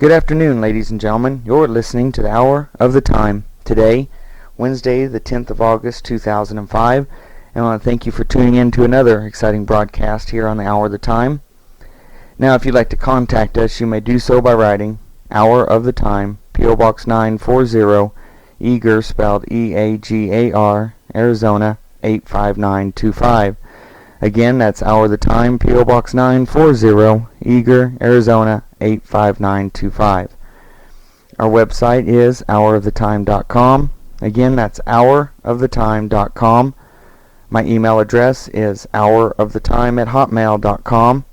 Good afternoon, ladies and gentlemen. You're listening to the Hour of the Time. Today, Wednesday, the 10th of August, 2005. And I want to thank you for tuning in to another exciting broadcast here on the Hour of the Time. Now, if you'd like to contact us, you may do so by writing Hour of the Time, P.O. Box 940, Eager, spelled E-A-G-A-R, Arizona 85925. Again, that's Hour of the Time, P.O. Box 940, Eager, Arizona 85925. Our website is houroftetime.com. Again, that's houroftetime.com. My email address is houroftetime@hotmail.com.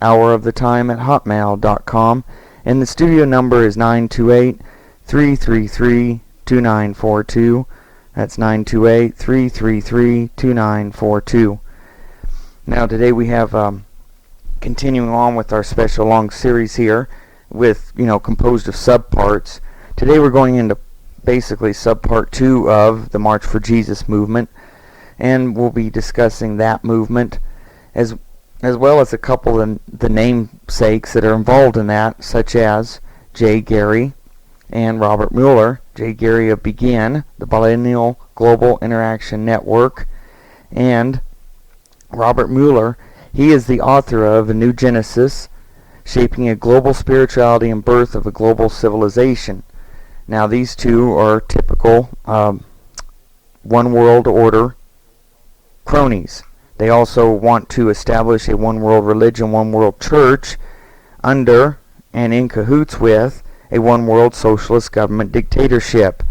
houroftetime@hotmail.com. And the studio number is 928-333-2942. That's 928-333-2942. Now today we have continuing on with our special long series here with, composed of subparts. Today we're going into basically subpart 2 of the March for Jesus movement, and we'll be discussing that movement as well as a couple of the namesakes that are involved in that, such as J. Gary and Robert Muller. J. Gary of B.E.G.I.N, the Biennial Global Interaction Network, and Robert Muller. He is the author of A New Genesis, Shaping a Global Spirituality and Birth of a Global Civilization. Now these two are typical one world order cronies. They also want to establish a one world religion, one world church under and in cahoots with a one world socialist government dictatorship.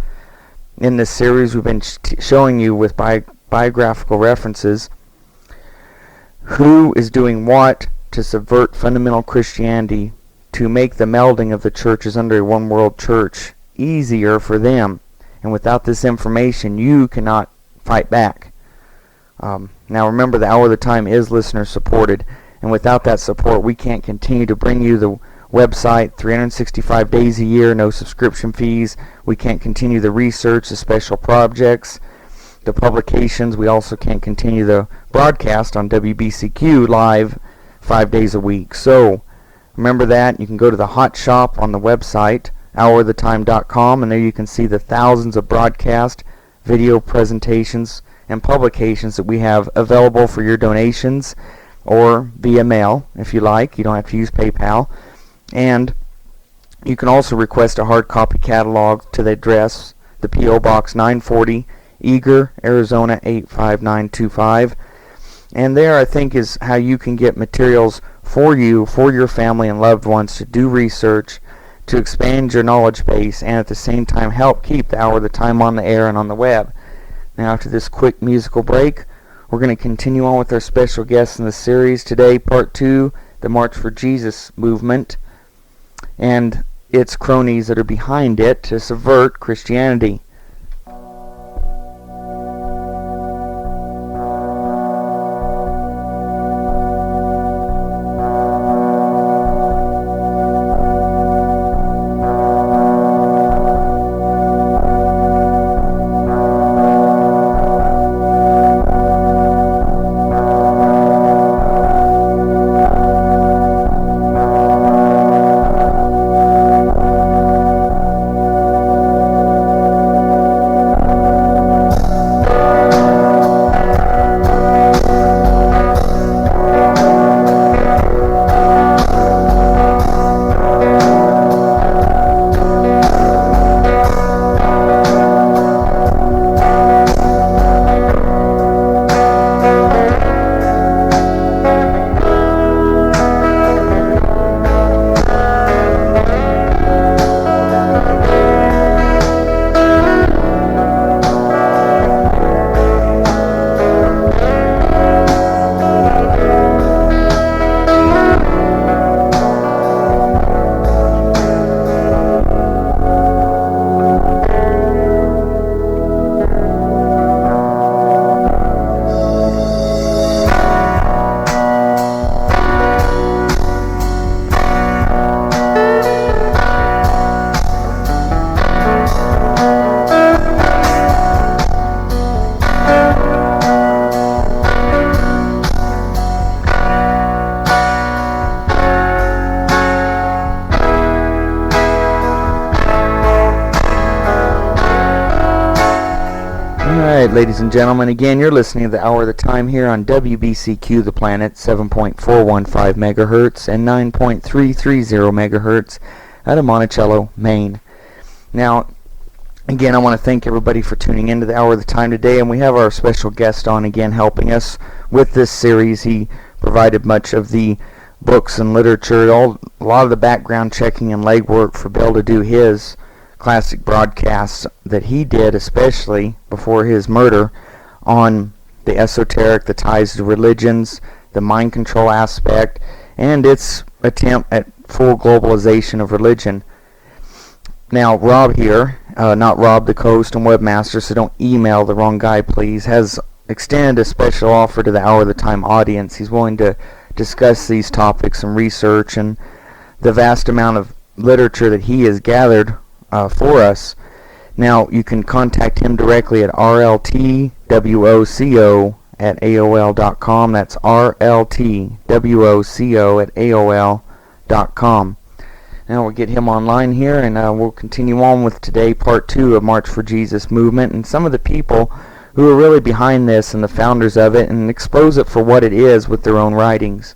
In this series we've been showing you with biographical references who is doing what to subvert fundamental Christianity to make the melding of the churches under a one world church easier for them. And without this information, you cannot fight back. Now remember, the Hour of the Time is listener supported, and without that support we can't continue to bring you the website 365 days a year, no subscription fees. We can't continue the research, the special projects, the publications. We also can't continue the broadcast on WBCQ live 5 days a week. So remember that. You can go to the hot shop on the website houroftetime.com, and there you can see the thousands of broadcast, video presentations, and publications that we have available for your donations or via mail if you like. You don't have to use PayPal. And you can also request a hard copy catalog to the address, the P.O. Box 940, Eager, Arizona 85925. And there, I think, is how you can get materials for you, for your family and loved ones, to do research, to expand your knowledge base, and at the same time help keep the Hour of the Time on the air and on the web. Now, after this quick musical break, we're going to continue on with our special guests in the series. Today, Part 2, the March for Jesus movement, and its cronies that are behind it to subvert Christianity. Alright, ladies and gentlemen, again, you're listening to the Hour of the Time here on WBCQ The Planet, 7.415 megahertz and 9.330 megahertz out of Monticello, Maine. Now, again, I want to thank everybody for tuning into the Hour of the Time today, and we have our special guest on again helping us with this series. He provided much of the books and literature, a lot of the background checking and legwork for Bill to do his classic broadcasts that he did, especially before his murder, on the esoteric, the ties to religions, the mind control aspect, and its attempt at full globalization of religion. Now, Rob here, not Rob the host and webmaster, so don't email the wrong guy, please, has extended a special offer to the Hour of the Time audience. He's willing to discuss these topics and research and the vast amount of literature that he has gathered for us. Now, you can contact him directly at rltwoco@aol.com. That's rltwoco@aol.com. Now we'll get him online here, and we'll continue on with today, part 2 of March for Jesus movement, and some of the people who are really behind this and the founders of it, and expose it for what it is with their own writings.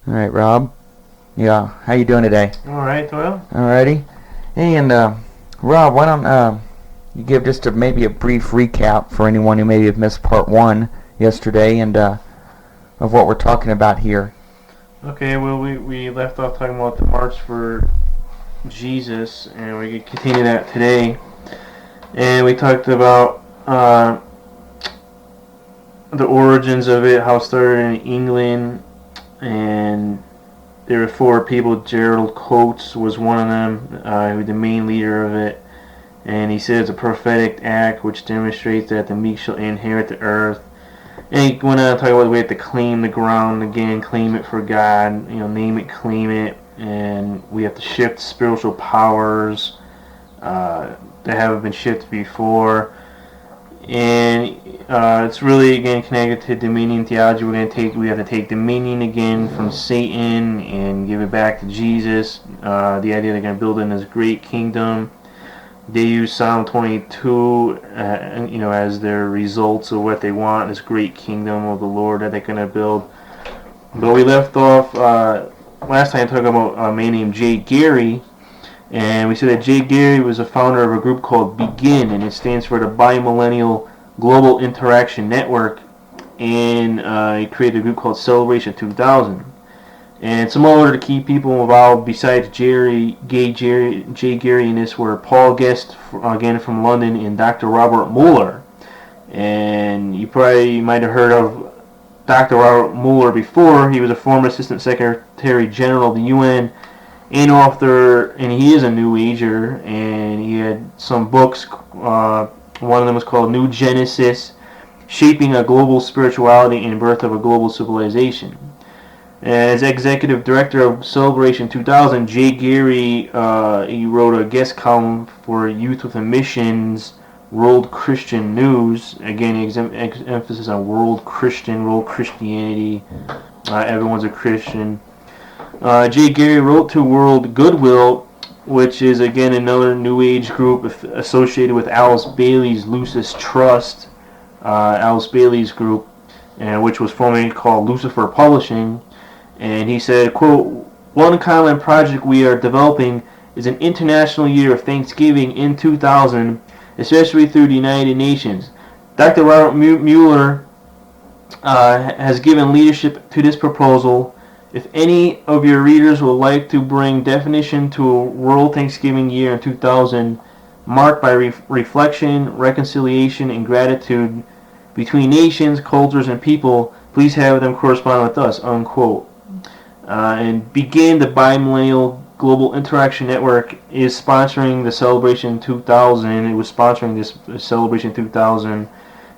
All right, Rob. Yeah, how you doing today? All right, Doyle. Alrighty. Hey, and Rob, why don't you give just maybe a brief recap for anyone who maybe have missed part 1 yesterday, and of what we're talking about here. Okay, well, we left off talking about the March for Jesus, and we could continue that today. And we talked about the origins of it, how it started in England, and there were 4 people. Gerald Coates was one of them, who was the main leader of it. And he said it's a prophetic act which demonstrates that the meek shall inherit the earth. And he went on to talk about we have to claim the ground again, claim it for God, name it, claim it, and we have to shift spiritual powers that haven't been shifted before. And it's really again connected to dominion theology. We have to take dominion again from Satan and give it back to Jesus. The idea they're going to build in this great kingdom. They use Psalm 22, as their results of what they want, this great kingdom of the Lord that they're going to build. But we left off last time talking about a man named J. And we said that J. was a founder of a group called B.E.G.I.N, and it stands for the Bimillennial Global Interaction Network. And he created a group called Celebration 2000. And some other key people involved besides J. in this were Paul Guest, again from London, and Dr. Robert Muller. And you probably might have heard of Dr. Robert Muller before. He was a former Assistant Secretary General of the UN and author, and he is a New Ager, and he had some books. One of them was called New Genesis, Shaping a Global Spirituality and Birth of a Global Civilization. As executive director of Celebration 2000, J. he wrote a guest column for Youth with a Mission's World Christian News. Again, emphasis on world Christianity. Everyone's a Christian. J. wrote to World Goodwill, which is again another New Age group associated with Alice Bailey's Lucis Trust, Alice Bailey's group, which was formerly called Lucifer Publishing. And he said, quote, "One common project we are developing is an international year of Thanksgiving in 2000, especially through the United Nations. Dr. Robert Muller has given leadership to this proposal. If any of your readers would like to bring definition to a World Thanksgiving year in 2000, marked by reflection, reconciliation, and gratitude between nations, cultures, and people, please have them correspond with us," unquote. And B.E.G.I.N, the Bimillennial Global Interaction Network, is sponsoring the Celebration 2000. It was sponsoring this Celebration 2000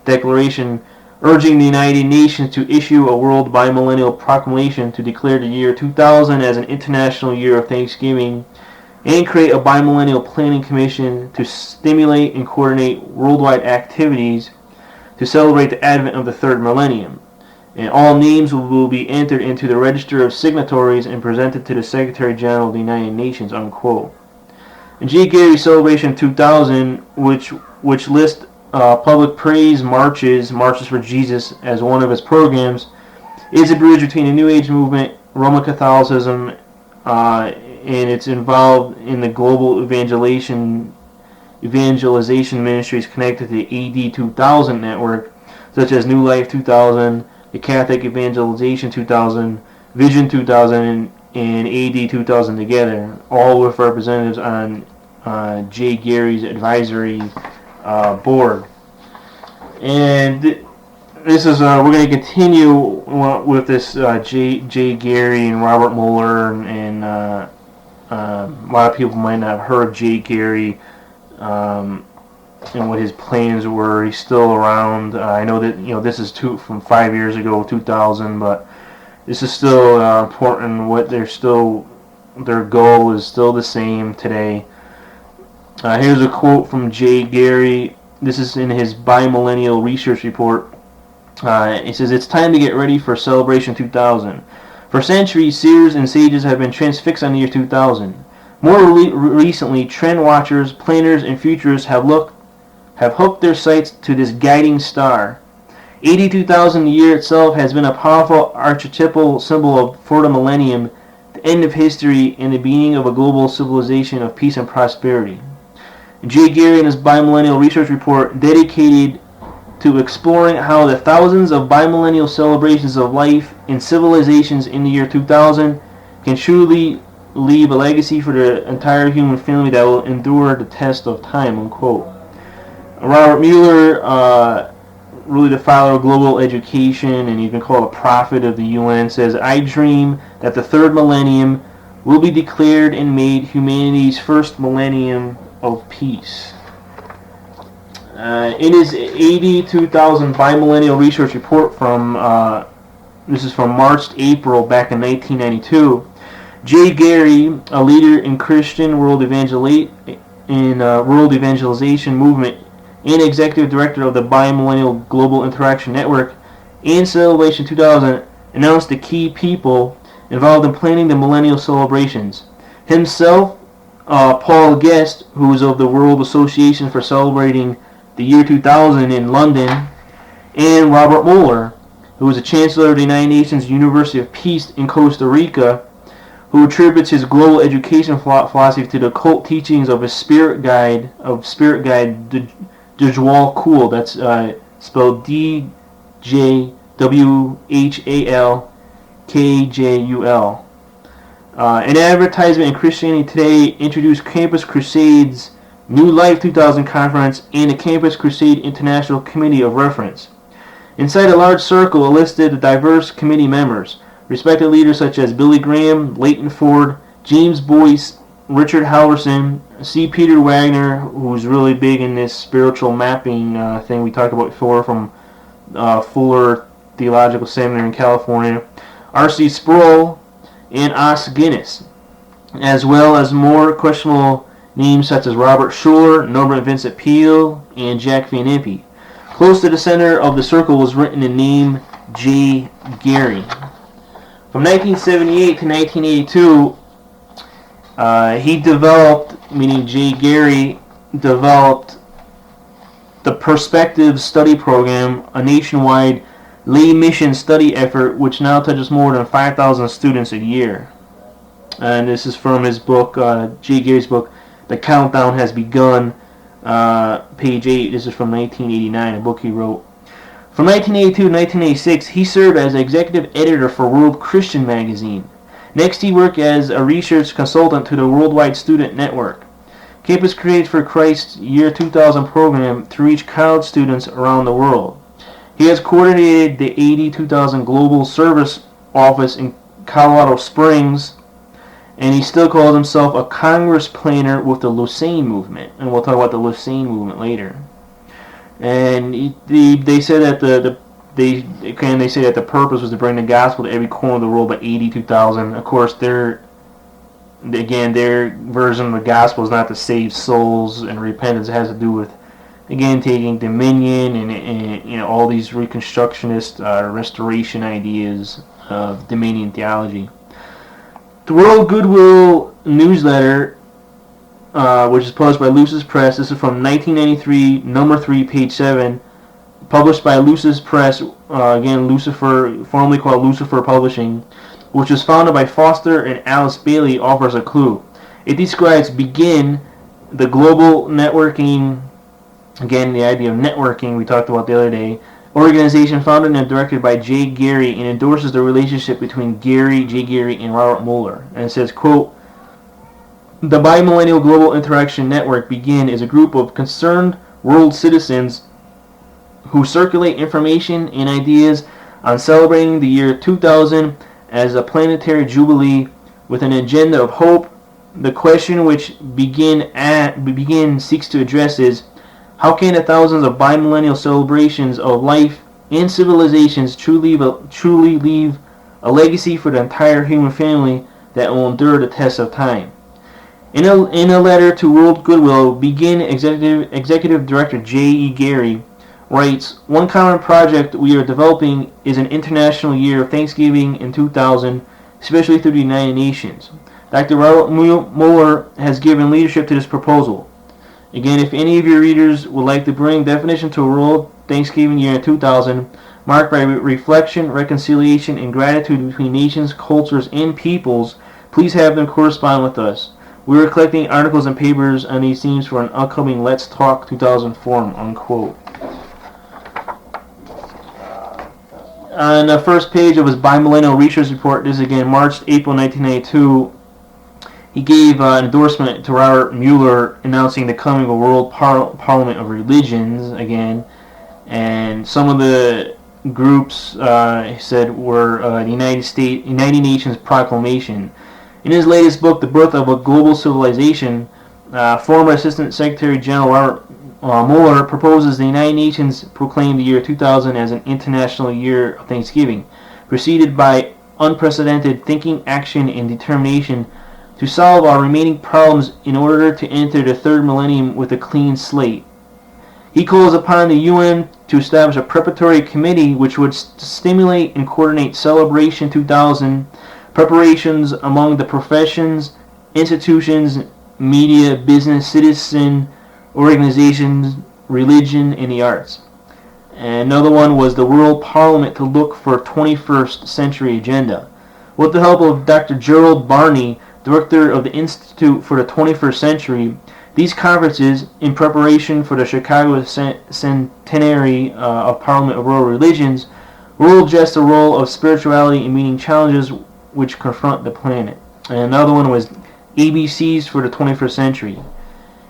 declaration, urging the United Nations to issue a World Bimillennial Proclamation to declare the year 2000 as an international year of Thanksgiving, and create a Bimillennial Planning Commission to stimulate and coordinate worldwide activities to celebrate the advent of the third millennium. And all names will be entered into the register of signatories and presented to the Secretary General of the United Nations, unquote. And J. Celebration 2000, which lists public praise marches for Jesus as one of his programs, is a bridge between the New Age movement, Roman Catholicism, and it's involved in the global evangelization ministries connected to the AD 2000 network, such as New Life 2000, the Catholic Evangelization 2000, Vision 2000, and AD 2000 together, all with representatives on Jay Gary's advisory board. And this is we're going to continue with this Jay Gary and Robert Muller, and a lot of people might not have heard of Jay Gary and what his plans were. He's still around. I know that this is from 5 years ago, 2000, but this is still important. What their goal is still the same today. Here's a quote from Jay Gary. This is in his Bimillennial Research Report. It says, "It's time to get ready for Celebration 2000. For centuries, seers and sages have been transfixed on the year 2000. More recently, trend watchers, planners, and futurists have hooked their sights to this guiding star. AD 2000, the year itself, has been a powerful archetypal symbol for the millennium, the end of history, and the beginning of a global civilization of peace and prosperity." Jay Gary, in his Bimillennial Research Report, dedicated to exploring how the thousands of bimillennial celebrations of life and civilizations in the year 2000 can truly leave a legacy for the entire human family that will endure the test of time, unquote. Robert Muller, really the father of global education, and he's been called a prophet of the UN, says, "I dream that the third millennium will be declared and made humanity's first millennium of peace." In his AD 2000 Bimillennial Research Report this is from March to April back in 1992, Jay Gary, a leader in Christian world evangelization movement and executive director of the Bimillennial Global Interaction Network and Celebration 2000, announced the key people involved in planning the millennial celebrations. Himself, Paul Guest, who is of the World Association for Celebrating the Year 2000 in London, and Robert Muller, who is a Chancellor of the United Nations University of Peace in Costa Rica, who attributes his global education philosophy to the cult teachings of his spirit guide, Doyel Shamley. That's spelled DJWHALKJUL. An advertisement in Christianity Today introduced Campus Crusade's New Life 2000 conference and the Campus Crusade International Committee of Reference. Inside a large circle listed the diverse committee members, respected leaders such as Billy Graham, Leighton Ford, James Boyce, Richard Halverson, C. Peter Wagner, who's really big in this spiritual mapping thing we talked about before, from Fuller Theological Seminary in California, R.C. Sproul, and Os Guinness, as well as more questionable names such as Robert Schuller, Norbert Vincent Peale, and Jack Van Impe. Close to the center of the circle was written the name Jay Gary. From 1978 to 1982, Jay Gary developed the Perspective Study Program, a nationwide lay mission study effort which now touches more than 5,000 students a year. And this is from his book, Jay Gary's book, The Countdown Has Begun, page 8. This is from 1989, a book he wrote. From 1982 to 1986, he served as executive editor for World Christian magazine. Next, he worked as a research consultant to the Worldwide Student Network. Campus Crusade for Christ's Year 2000 program to reach college students around the world. He has coordinated the AD 2000 Global Service Office in Colorado Springs, and he still calls himself a Congress planner with the Lausanne movement, and we'll talk about the Lausanne movement later. And they said that they say that the purpose was to bring the gospel to every corner of the world by AD 2000. Of course, their version of the gospel is not to save souls and repentance. It has to do with, again, taking dominion and all these reconstructionist restoration ideas of dominion theology. The World Goodwill newsletter which is published by Lucis Press. This is from 1993, number 3, page 7. Published by Lucis Press, again, Lucifer, formerly called Lucifer Publishing, which was founded by Foster and Alice Bailey, offers a clue. It describes B.E.G.I.N, the global networking, again, the idea of networking we talked about the other day, organization founded and directed by J. Gary, and endorses the relationship between J. Gary, and Robert Muller. And it says, quote, "The Bimillennial Global Interaction Network, B.E.G.I.N, is a group of concerned world citizens who circulate information and ideas on celebrating the year 2000 as a planetary jubilee with an agenda of hope. The question which B.E.G.I.N seeks to address is, how can the thousands of bimillennial celebrations of life and civilizations truly leave a legacy for the entire human family that will endure the test of time?" In a letter to World Goodwill, B.E.G.I.N Executive Director J. E. Gary writes, "One common project we are developing is an international year of Thanksgiving in 2000, especially through the United Nations. Dr. Robert Muller has given leadership to this proposal. Again, if any of your readers would like to bring definition to a world Thanksgiving year in 2000, marked by reflection, reconciliation, and gratitude between nations, cultures, and peoples, please have them correspond with us. We are collecting articles and papers on these themes for an upcoming Let's Talk 2000 forum," unquote. On the first page of his Bimillennial Research Report, this is again April 1992, he gave an endorsement to Robert Muller announcing the coming of a World Parliament of Religions again, and some of the groups he said were the United Nations Proclamation. In his latest book, The Birth of a Global Civilization, former Assistant Secretary General Robert Muller proposes the United Nations proclaim the year 2000 as an international year of Thanksgiving, preceded by unprecedented thinking, action, and determination to solve our remaining problems in order to enter the third millennium with a clean slate. He calls upon the UN to establish a preparatory committee which would stimulate and coordinate Celebration 2000 preparations among the professions, institutions, media, business, citizen organizations, religion, and the arts. And another one was the World Parliament to look for a 21st century agenda. With the help of Dr. Gerald Barney, director of the Institute for the 21st Century, these conferences, in preparation for the Chicago Centenary of Parliament of World Religions, will address the role of spirituality in meeting challenges which confront the planet. And another one was ABCs for the 21st Century.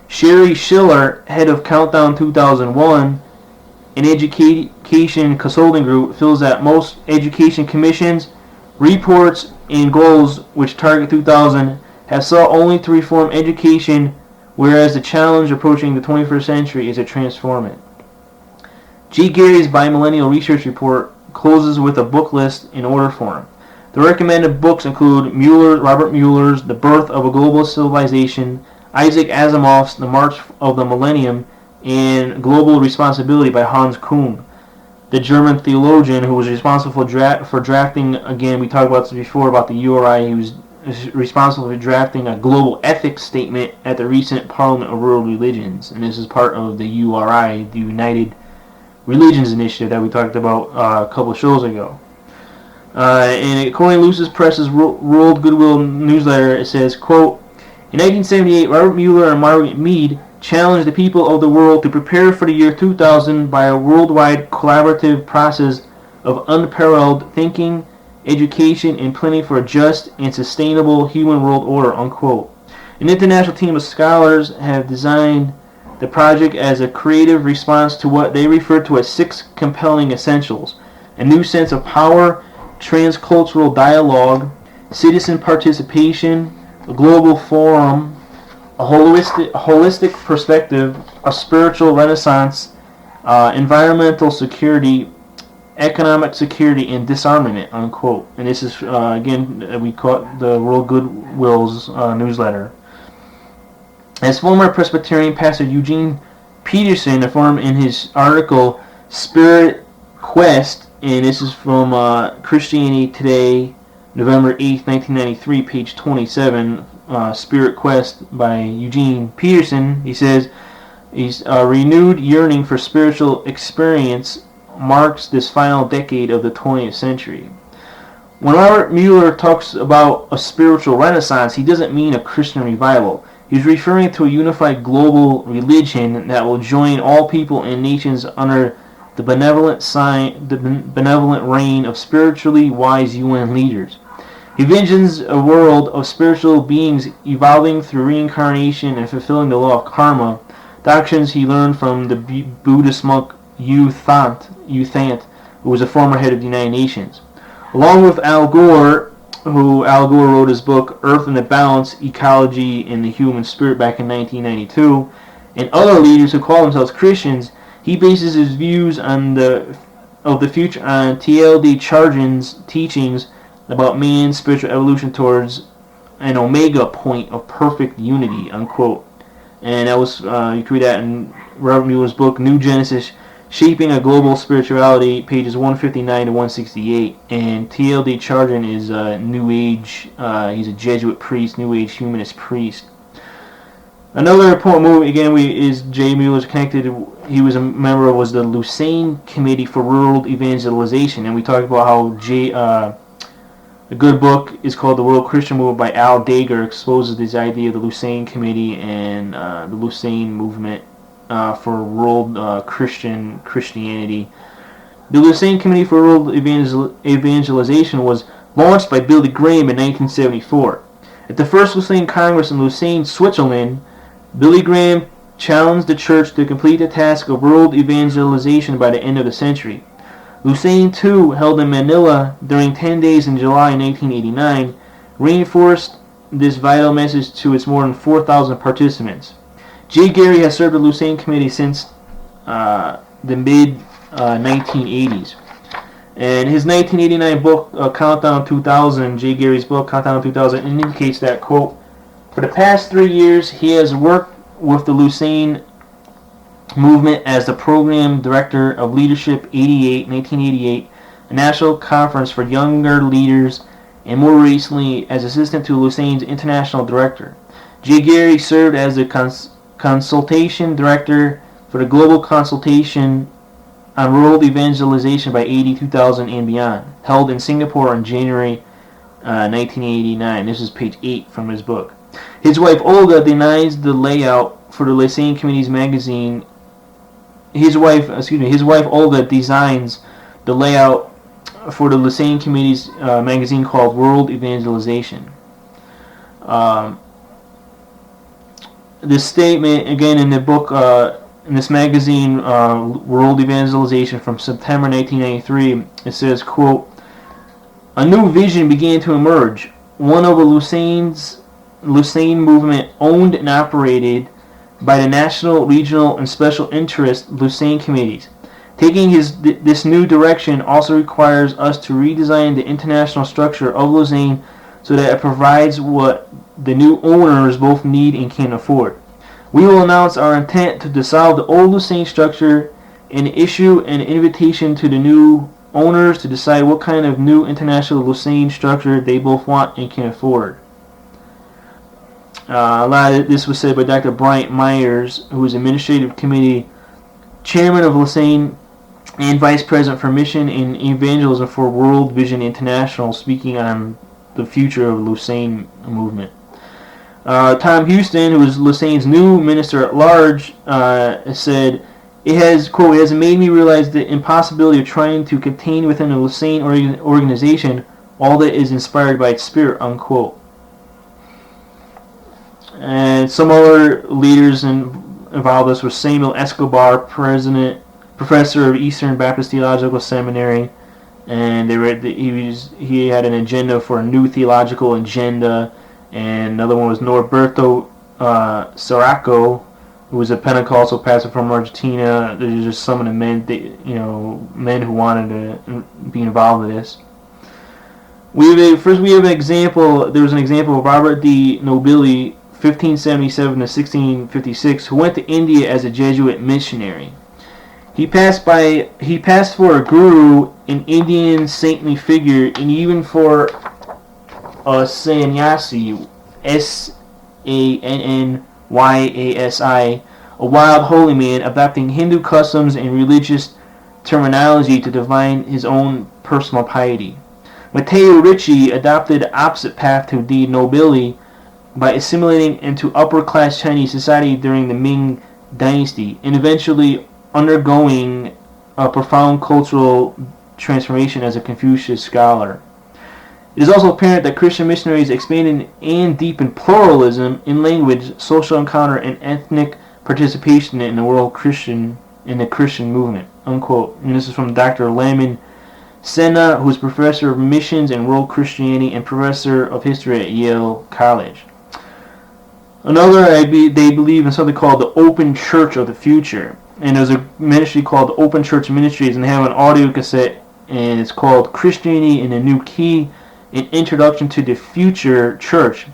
Sherry Schiller, head of Countdown 2001, an education consulting group, feels that most education commissions, reports, and goals which target 2000 have sought only to reform education, whereas the challenge approaching the 21st century is to transform it. G. Gary's Bimillennial Research Report closes with a book list in order form. The recommended books include Robert Muller's The Birth of a Global Civilization, Isaac Asimov's The March of the Millennium, and Global Responsibility by Hans Kuhn, the German theologian who was responsible for drafting, again, we talked about this before about the URI, he was responsible for drafting a global ethics statement at the recent Parliament of World Religions, and this is part of the URI, the United Religions Initiative that we talked about a couple of shows ago. And according to Lucis Press's World Goodwill newsletter, it says, quote, "In 1978, Robert Muller and Margaret Mead challenged the people of the world to prepare for the year 2000 by a worldwide collaborative process of unparalleled thinking, education, and planning for a just and sustainable human world order," unquote. An international team of scholars have designed the project as a creative response to what they refer to as 6 compelling essentials: a new sense of power, transcultural dialogue, citizen participation, a global forum, a holistic perspective, a spiritual renaissance, environmental security, economic security, and disarmament, unquote. And this is, again, we caught the World Goodwill's newsletter. As former Presbyterian pastor Eugene Peterson informed in his article, Spirit Quest, and this is from Christianity Today, November 8th, 1993, page 27, Spirit Quest by Eugene Peterson. He says, a renewed yearning for spiritual experience marks this final decade of the 20th century. When Robert Muller talks about a spiritual renaissance, he doesn't mean a Christian revival. He's referring to a unified global religion that will join all people and nations under the benevolent reign of spiritually wise UN leaders. He envisions a world of spiritual beings evolving through reincarnation and fulfilling the law of karma, doctrines he learned from the Buddhist monk U Thant, who was a former head of the United Nations. Along with Al Gore wrote his book Earth in the Balance, Ecology and the Human Spirit back in 1992, and other leaders who call themselves Christians, he bases his views of the future on T.L.D. Chargin's teachings about man's spiritual evolution towards an omega point of perfect unity, unquote. And that was, you can read that in Robert Muller's book, New Genesis, Shaping a Global Spirituality, pages 159 to 168. And T.L.D. Chargin is a New Age, he's a Jesuit priest, New Age humanist priest. Another important movement, again, is J. Muller's connected, he was a member of, was the Lucerne Committee for World Evangelization. And we talked about how a good book is called The World Christian Movement by Al Dager, exposes this idea of the Lucerne Committee and the Lucerne movement for world Christianity. The Lucerne Committee for World Evangelization was launched by Billy Graham in 1974. At the first Lucerne Congress in Lucerne, Switzerland, Billy Graham challenged the church to complete the task of world evangelization by the end of the century. Lucerne, too, held in Manila during 10 days in July 1989, reinforced this vital message to its more than 4,000 participants. J. Gary has served the Lucerne Committee since the mid-1980s. And his 1989 book, Countdown 2000, J. Gary's book, Countdown 2000, indicates that, quote, for the past 3 years, he has worked with the Lucerne movement as the program director of Leadership 1988, a national conference for younger leaders, and more recently as assistant to Lucerne's international director. J. Gary served as the consultation director for the Global Consultation on World Evangelization by 2000 and Beyond, held in Singapore in January 1989. This is page 8 from his book. His wife Olga denies the layout for the Lucerne Committee's magazine. His wife Olga designs the layout for the Lucerne Committee's magazine called World Evangelization. This statement, again in the book, in this magazine, World Evangelization from September 1993, it says, quote, a new vision began to emerge, one of the Lucerne movement owned and operated by the national, regional, and special interest Lucerne committees. Taking this new direction also requires us to redesign the international structure of Lucerne so that it provides what the new owners both need and can afford. We will announce our intent to dissolve the old Lucerne structure and issue an invitation to the new owners to decide what kind of new international Lucerne structure they both want and can afford. A lot of this was said by Dr. Bryant Myers, who is Administrative Committee Chairman of Lucerne and Vice President for Mission and Evangelism for World Vision International, speaking on the future of the Lucerne movement. Tom Houston, who is Lucerne's new Minister at Large, said, it has, quote, it has made me realize the impossibility of trying to contain within the Lucerne organization all that is inspired by its spirit, unquote. And some other leaders involved with this were Samuel Escobar, professor of Eastern Baptist Theological Seminary, and he had an agenda for a new theological agenda. And another one was Norberto Saraco, who was a Pentecostal pastor from Argentina. There's just some of the men who wanted to be involved with this. We have an example. There was an example of Robert D. Nobili, 1577 to 1656, who went to India as a Jesuit missionary. He passed for a guru, an Indian saintly figure, and even for a sannyasi, H-A-N-N-Y-A-S-I, a wild holy man adopting Hindu customs and religious terminology to define his own personal piety. Matteo Ricci adopted the opposite path to the nobility by assimilating into upper-class Chinese society during the Ming Dynasty and eventually undergoing a profound cultural transformation as a Confucius scholar. It is also apparent that Christian missionaries expanded and deepened pluralism in language, social encounter, and ethnic participation in the Christian movement. Unquote. And this is from Dr. Lamin Senna, who is professor of missions and world Christianity and professor of history at Yale College. Another, they believe in something called the Open Church of the Future. And there's a ministry called the Open Church Ministries, and they have an audio cassette, and it's called Christianity in a New Key, an Introduction to the Future Church.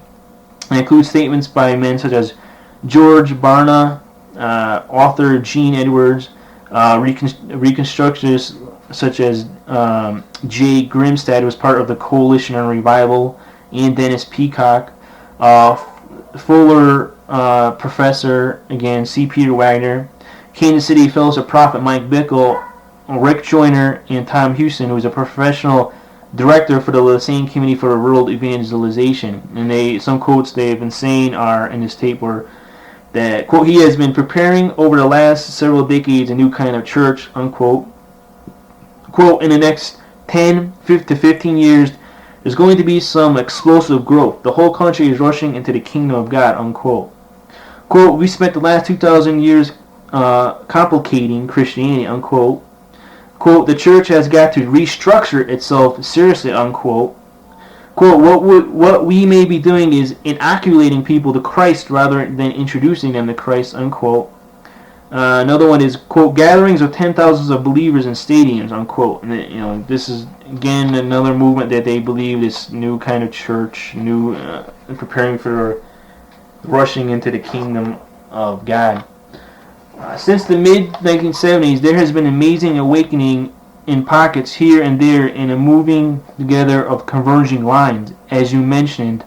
It includes statements by men such as George Barna, author Gene Edwards, reconstructionists such as Jay Grimstad, who was part of the Coalition on Revival, and Dennis Peacock, Fuller professor, again, C. Peter Wagner, Kansas City Fellowship Prophet Mike Bickle, Rick Joyner, and Tom Houston, who is a professional director for the Lausanne Committee for World Evangelization. And some quotes they've been saying are in this tape were that, quote, he has been preparing over the last several decades a new kind of church, unquote. Quote, in the next 10 to 15 years, there's going to be some explosive growth. The whole country is rushing into the kingdom of God, unquote. Quote, we spent the last 2,000 years complicating Christianity, unquote. Quote, the church has got to restructure itself seriously, unquote. Quote, what we may be doing is inoculating people to Christ rather than introducing them to Christ, unquote. Another one is, quote, gatherings of 10,000s of believers in stadiums, unquote. And this is, again, another movement that they believe this new kind of church, preparing for rushing into the kingdom of God. Since the mid-1970s, there has been amazing awakening in pockets here and there and a moving together of converging lines, as you mentioned.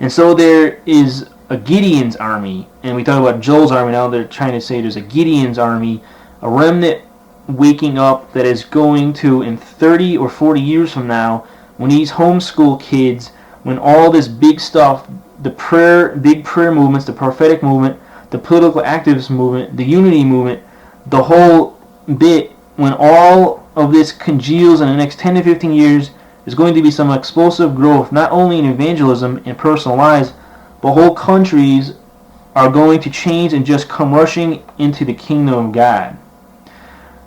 And so there is a Gideon's army, and we talk about Joel's army now, they're trying to say there's a Gideon's army, a remnant waking up that is going to, in 30 or 40 years from now, when these homeschool kids, when all this big stuff, the big prayer movements, the prophetic movement, the political activist movement, the unity movement, the whole bit, when all of this congeals in the next 10 to 15 years, there's going to be some explosive growth, not only in evangelism and personal lives, but whole countries are going to change and just come rushing into the kingdom of God.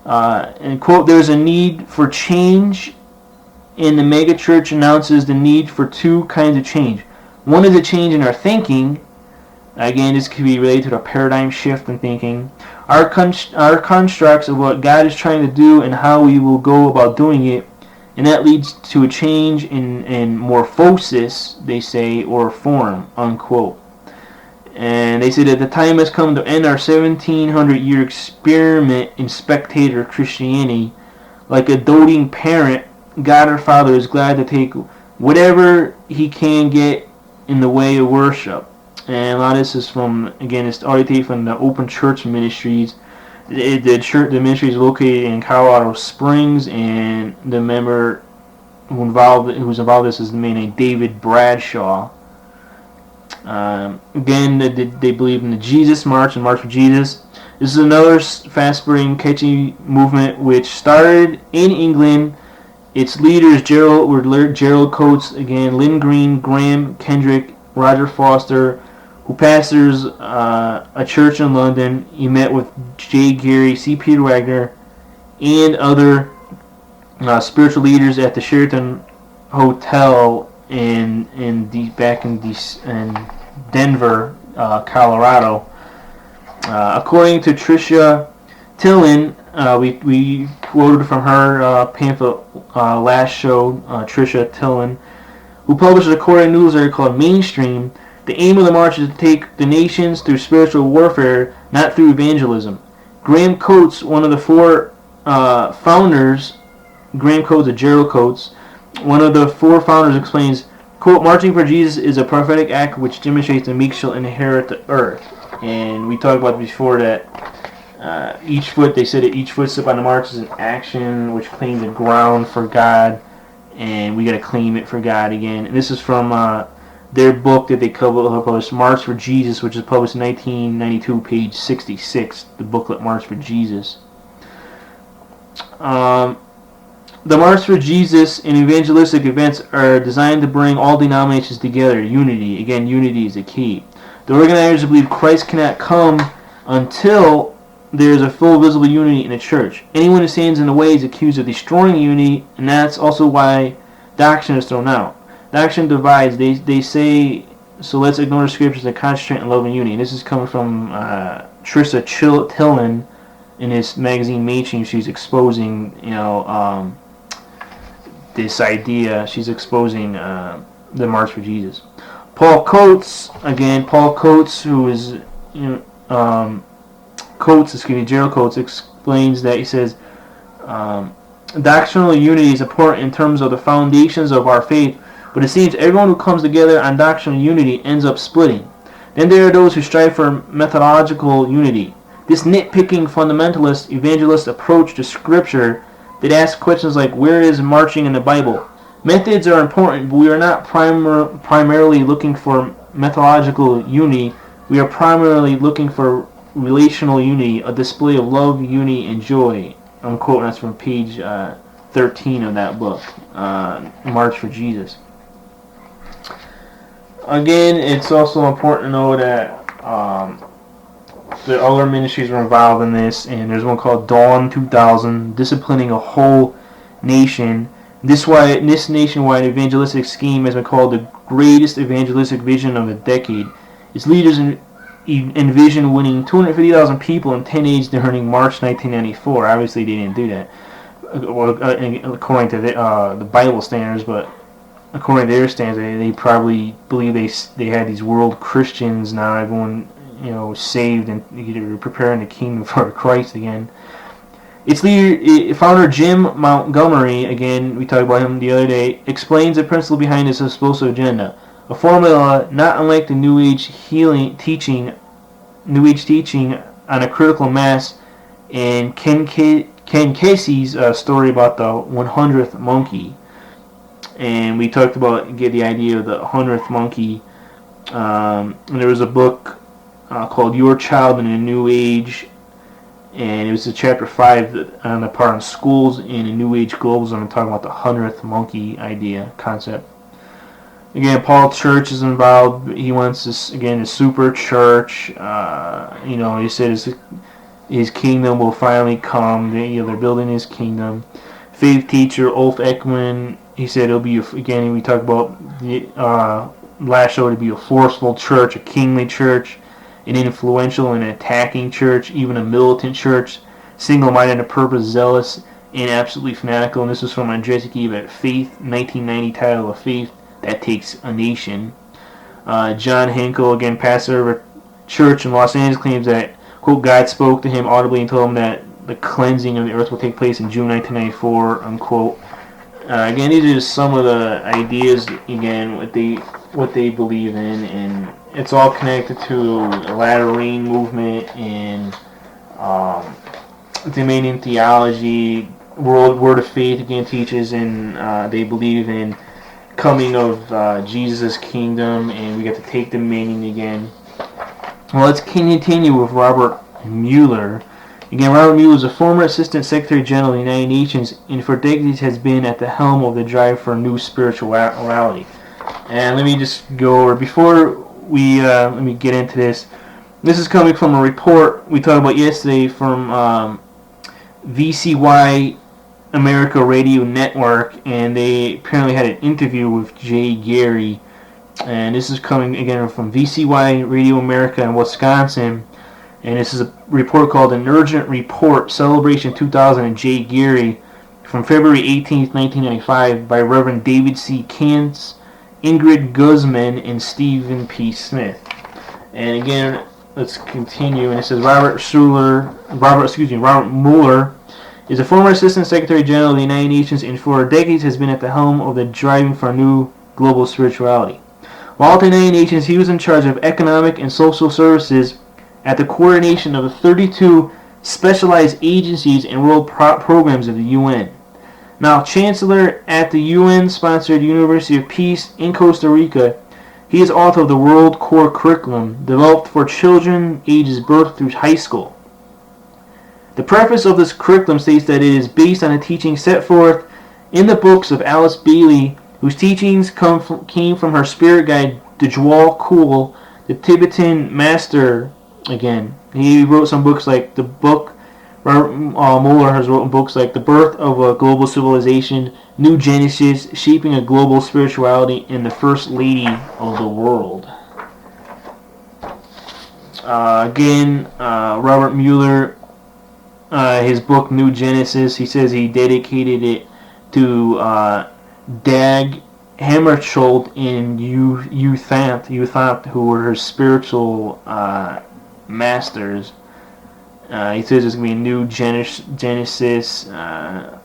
And quote, there's a need for change, and the megachurch announces the need for two kinds of change. One is a change in our thinking. Again, this could be related to a paradigm shift in thinking. Our constructs of what God is trying to do and how we will go about doing it, and that leads to a change in morphosis, they say, or form, unquote. And they say that the time has come to end our 1700-year experiment in spectator Christianity. Like a doting parent, God our Father is glad to take whatever He can get in the way of worship. And a lot of this is from, again, it's audio from the Open Church Ministries. The ministry is located in Colorado Springs, and the member who's involved in this is the man named David Bradshaw. Again, they believe in the Jesus March and March for Jesus. This is another fast-spreading, catchy movement which started in England. Its leaders were Gerald Coates, again, Lynn Green, Graham Kendrick, Roger Foster, who pastors a church in London. He met with J. Gary, C. Peter Wagner, and other spiritual leaders at the Sheraton Hotel in Denver, Colorado. According to Tricia Tillin, we quoted from her pamphlet last show, Tricia Tillin, who published a quarterly newsletter called Mainstream. The aim of the march is to take the nations through spiritual warfare, not through evangelism. Graham Coates, one of the four founders, Graham Coates and Gerald Coates, one of the four founders, explains, Quote, marching for Jesus is a prophetic act which demonstrates the meek shall inherit the earth. And we talked about before that each footstep on the march is an action which claims the ground for God, and we got to claim it for God again. And this is from their book that they published, March for Jesus, which is published in 1992, page 66, the booklet March for Jesus. The March for Jesus and evangelistic events are designed to bring all denominations together. Unity. Again, unity is the key. The organizers believe Christ cannot come until there is a full visible unity in the church. Anyone who stands in the way is accused of destroying unity, and that's also why doctrine is thrown out. Doctrine divides. They say, so let's ignore the scriptures and concentrate on love and unity. And this is coming from Trisha Tillman in his magazine Mainstream. She's exposing, this idea. She's exposing the March for Jesus. Gerald Coates, explains that he says, doctrinal unity is important in terms of the foundations of our faith, but it seems everyone who comes together on doctrinal unity ends up splitting. Then there are those who strive for methodological unity. This nitpicking fundamentalist evangelist approach to scripture that asks questions like, where is marching in the Bible? Methods are important, but we are not primarily looking for methodological unity. We are primarily looking for relational unity, a display of love, unity, and joy. I'm quoting that's from page 13 of that book, March for Jesus. Again, it's also important to know that the other ministries were involved in this, and there's one called Dawn 2000, disciplining a whole nation. This nationwide evangelistic scheme has been called the greatest evangelistic vision of the decade. Its leaders envisioned winning 250,000 people in 10 days during March 1994. Obviously, they didn't do that, according to the Bible standards, but according to their standards, they probably believe they had these world Christians now, everyone saved and preparing the kingdom for Christ again. Its leader, founder Jim Montgomery, again we talked about him the other day, explains the principle behind this explosive agenda. A formula not unlike the New Age teaching on a critical mass, and Ken Casey's story about the 100th monkey. And we talked about the idea of the 100th monkey. And there was a book called Your Child in a New Age, and it was the chapter 5 on the part on schools in a New Age globalism. I'm talking about the 100th monkey concept. Again, Paul Church is involved. He wants this, again, a super church. He said his kingdom will finally come. They're building his kingdom. Faith teacher Ulf Ekman, he said it'll be, again, we talked about the last show, to be a forceful church, a kingly church, an influential and attacking church, even a militant church, single-minded and purpose, zealous, and absolutely fanatical. And this was from Andrzej Eve at Faith, 1990 title of Faith, That Takes a Nation. John Hinkle, again, pastor of a church in Los Angeles, claims that, quote, God spoke to him audibly and told him that the cleansing of the earth will take place in June 1994, unquote. Again, these are just some of the ideas, again, what they believe in, and it's all connected to the latter rain movement and dominion theology. Word of Faith, again, teaches, and they believe in coming of Jesus' kingdom, and we get to take dominion again. Well, let's continue with Robert Muller. Again, Robert Muller is a former Assistant Secretary General of the United Nations, and for decades has been at the helm of the drive for new spirituality. And let me just go over, before we let me get into this. This is coming from a report we talked about yesterday from VCY America Radio Network, and they apparently had an interview with Jay Gary. And this is coming again from VCY Radio America in Wisconsin. And this is a report called An Urgent Report, Celebration 2000 and Jay Gary, from February 18th, 1995, by Reverend David C. Kantz, Ingrid Guzman, and Stephen P. Smith. And again, let's continue. And it says Robert Muller is a former Assistant Secretary General of the United Nations, and for decades has been at the helm of the driving for a new global spirituality. While at the United Nations, he was in charge of economic and social services at the coordination of the 32 specialized agencies and world programs of the UN. Now Chancellor at the UN-sponsored University of Peace in Costa Rica, he is author of the World Core Curriculum, developed for children ages birth through high school. The preface of this curriculum states that it is based on a teaching set forth in the books of Alice Bailey, whose teachings came from her spirit guide, Doyel Shamley, the Tibetan master. Again, he wrote some books like the book. Robert Muller has written books like The Birth of a Global Civilization, New Genesis, Shaping a Global Spirituality, and The First Lady of the World. Robert Muller, his book New Genesis, he says he dedicated it to Dag Hammarskjöld and Uthant, who were her spiritual masters. He says there's going to be a new Genesis, a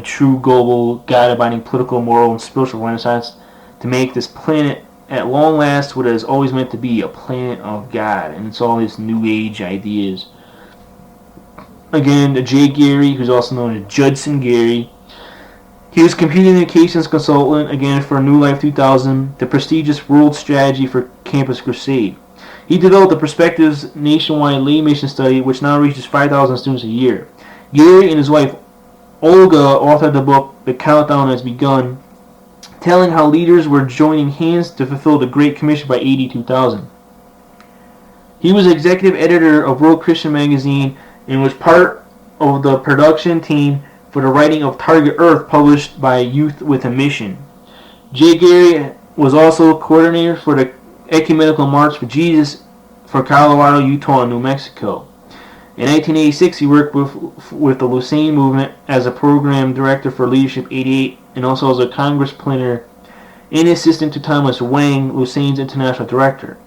true global, God-abiding political, moral, and spiritual renaissance to make this planet at long last what it is always meant to be, a planet of God. And it's all these New Age ideas. Again, J. Gary, who's also known as Judson Gary. He was communications consultant, again, for New Life 2000, the prestigious World Strategy for Campus Crusade. He developed the Perspectives nationwide lay mission study, which now reaches 5,000 students a year. Gary and his wife Olga authored the book The Countdown Has Begun, telling how leaders were joining hands to fulfill the Great Commission by AD 2000. He was executive editor of World Christian Magazine and was part of the production team for the writing of Target Earth, published by Youth with a Mission. J. Gary was also coordinator for the Ecumenical March for Jesus for Colorado, Utah, and New Mexico. In 1986, he worked with the Lucerne Movement as a program director for Leadership 88 and also as a Congress planner and assistant to Thomas Wang, Lucerne's international director.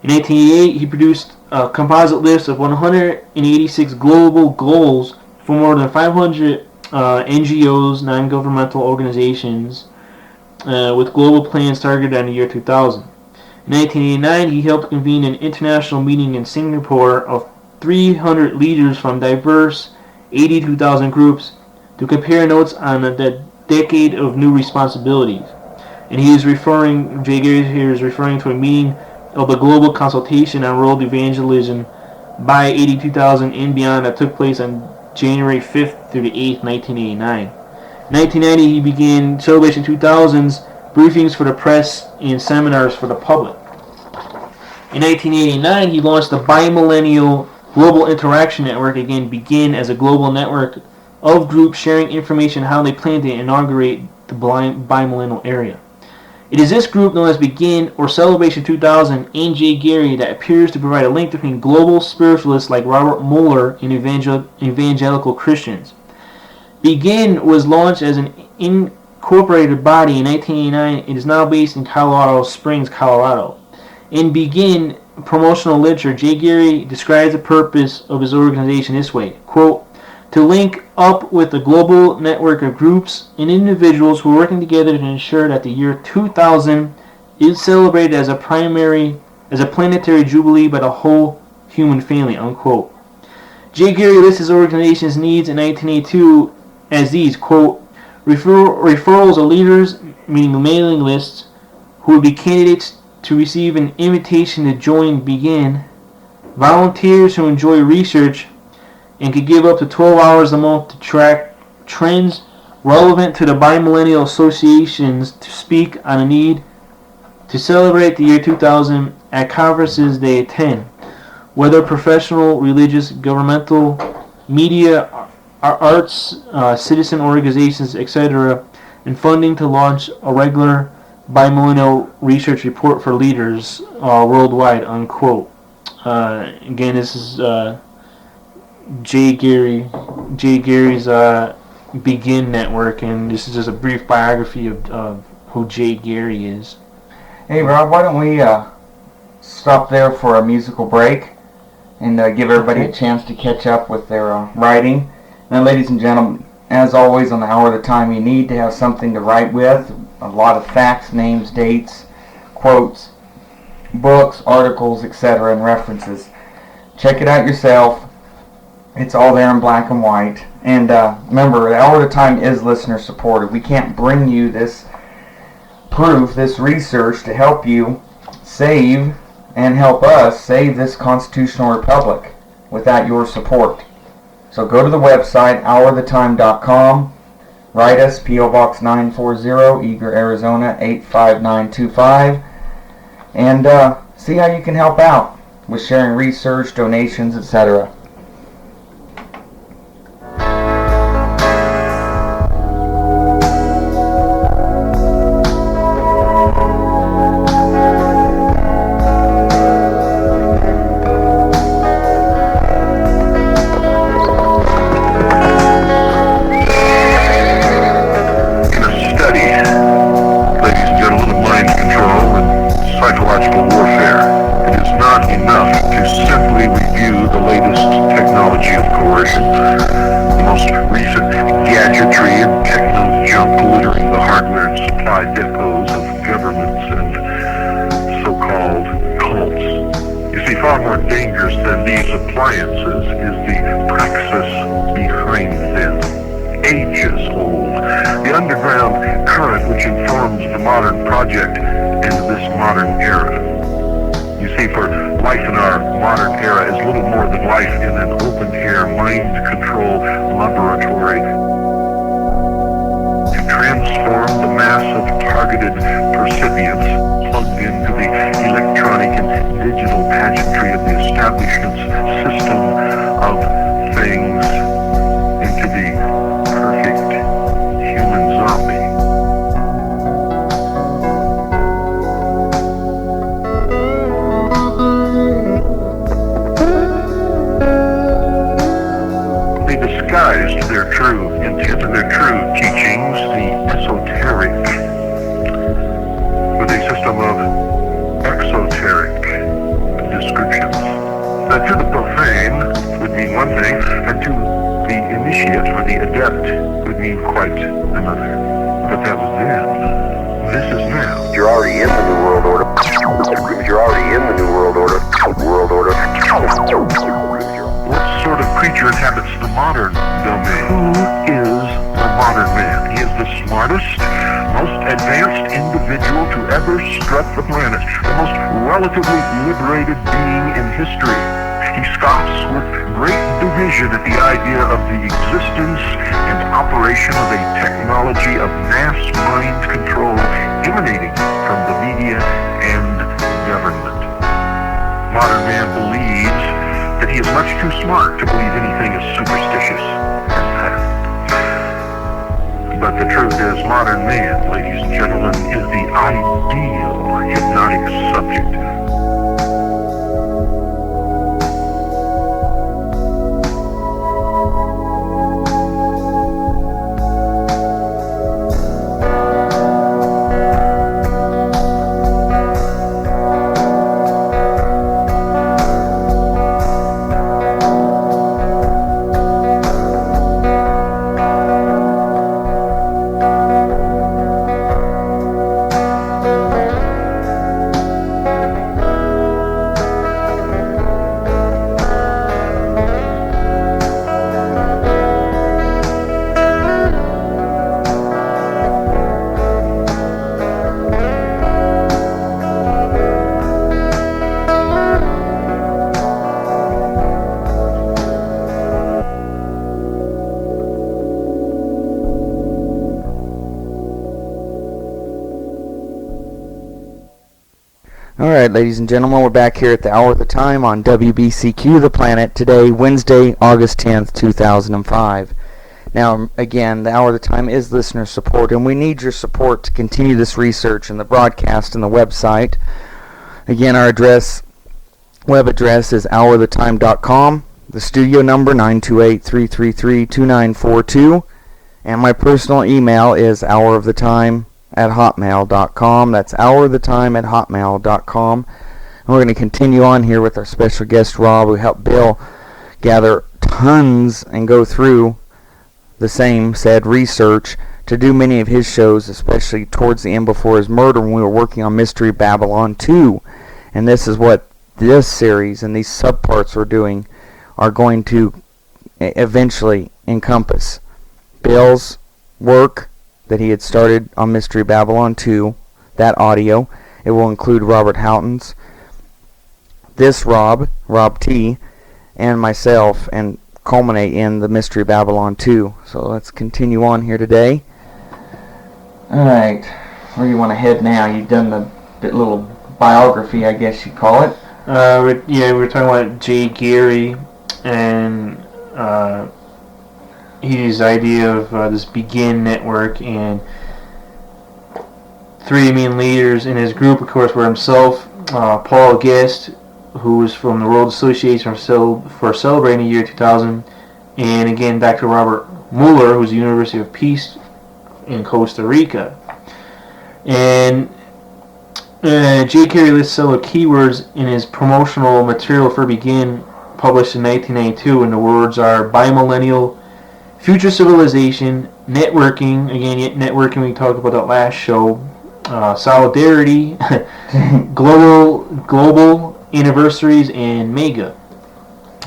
In 1988, he produced a composite list of 186 global goals for more than 500 NGOs, non-governmental organizations, with global plans targeted on the year 2000. In 1989, he helped convene an international meeting in Singapore of 300 leaders from diverse 82,000 groups to compare notes on the decade of new responsibilities. And J. Gary here is referring to a meeting of the Global Consultation on World Evangelism by 82,000 and beyond that took place on January 5th through the 8th, 1989. In 1990, he began Celebration 2000's briefings for the press and seminars for the public. In 1989, he launched the Bimillennial Global Interaction Network, again B.E.G.I.N, as a global network of groups sharing information on how they plan to inaugurate the bimillennial era. It is this group known as B.E.G.I.N or Celebration 2000 and J. Gary that appears to provide a link between global spiritualists like Robert Muller and evangelical Christians. B.E.G.I.N was launched as an incorporated body in 1989. It is now based in Colorado Springs, Colorado. In B.E.G.I.N promotional literature, J. Gary describes the purpose of his organization this way, quote, to link up with a global network of groups and individuals who are working together to ensure that the year 2000 is celebrated as a planetary jubilee by the whole human family, unquote. J. Gary lists his organization's needs in 1982 as these, quote, referrals of leaders, meaning mailing lists, who would be candidates to receive an invitation to join B.E.G.I.N, volunteers who enjoy research and could give up to 12 hours a month to track trends relevant to the Bimillennial Associations, to speak on a need to celebrate the year 2000 at conferences they attend, whether professional, religious, governmental, media, arts, citizen organizations, etc., and funding to launch a regular Bimillennial research report for leaders worldwide, unquote. Again, this is J. Gary's B.E.G.I.N network, and this is just a brief biography of who J. Gary is. Hey Rob, why don't we stop there for a musical break and give everybody a chance to catch up with their writing. And ladies and gentlemen, as always, on the hour of the time you need to have something to write with, a lot of facts, names, dates, quotes, books, articles, etc., and references. Check it out yourself. It's all there in black and white. And remember, the Hour at a Time is listener supported. We can't bring you this proof, this research to help you save and help us save this constitutional republic without your support. So go to the website, hourthetime.com. Write us, P.O. Box 940, Eager, Arizona 85925. And see how you can help out with sharing research, donations, etc. Alright, ladies and gentlemen, we're back here at the Hour at the Time on WBCQ The Planet today, Wednesday, August 10th, 2005. Now, again, the Hour at the Time is listener support, and we need your support to continue this research and the broadcast and the website. Again, our web address is hourthetime.com, the studio number 928-333-2942, and my personal email is hourofThetime@hotmail.com. That's hourthetime@hotmail.com. And we're going to continue on here with our special guest Rob, who helped Bill gather tons and go through the same said research to do many of his shows, especially towards the end before his murder when we were working on Mystery Babylon 2. And this is what this series and these subparts we're doing are going to eventually encompass. Bill's work that he had started on Mystery Babylon 2, that audio. It will include Robert Houghton's, this Rob T, and myself, and culminate in the Mystery Babylon 2. So let's continue on here today. Alright, where do you want to head now? You've done the little biography, I guess you'd call it. We're talking about J. Gary and his idea of this B.E.G.I.N network, and three main leaders in his group, of course, were himself, Paul Guest, who was from the World Association for Celebrating the Year 2000, and again Dr. Robert Muller, who's the University of Peace in Costa Rica. And J. Carey lists several keywords in his promotional material for B.E.G.I.N, published in 1992, and the words are bimillennial, future civilization, networking, again, networking, we talked about that last show, solidarity, global anniversaries, and mega.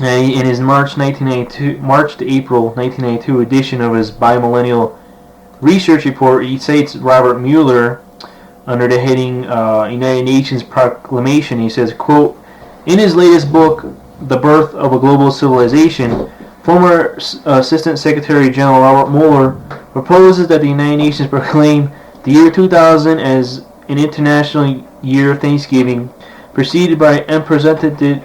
In his March to April 1992 edition of his bimillennial research report, he cites Robert Muller under the heading United Nations Proclamation. He says, quote, in his latest book, The Birth of a Global Civilization, former Assistant Secretary General Robert Muller proposes that the United Nations proclaim the year 2000 as an international year of Thanksgiving, preceded by unprecedented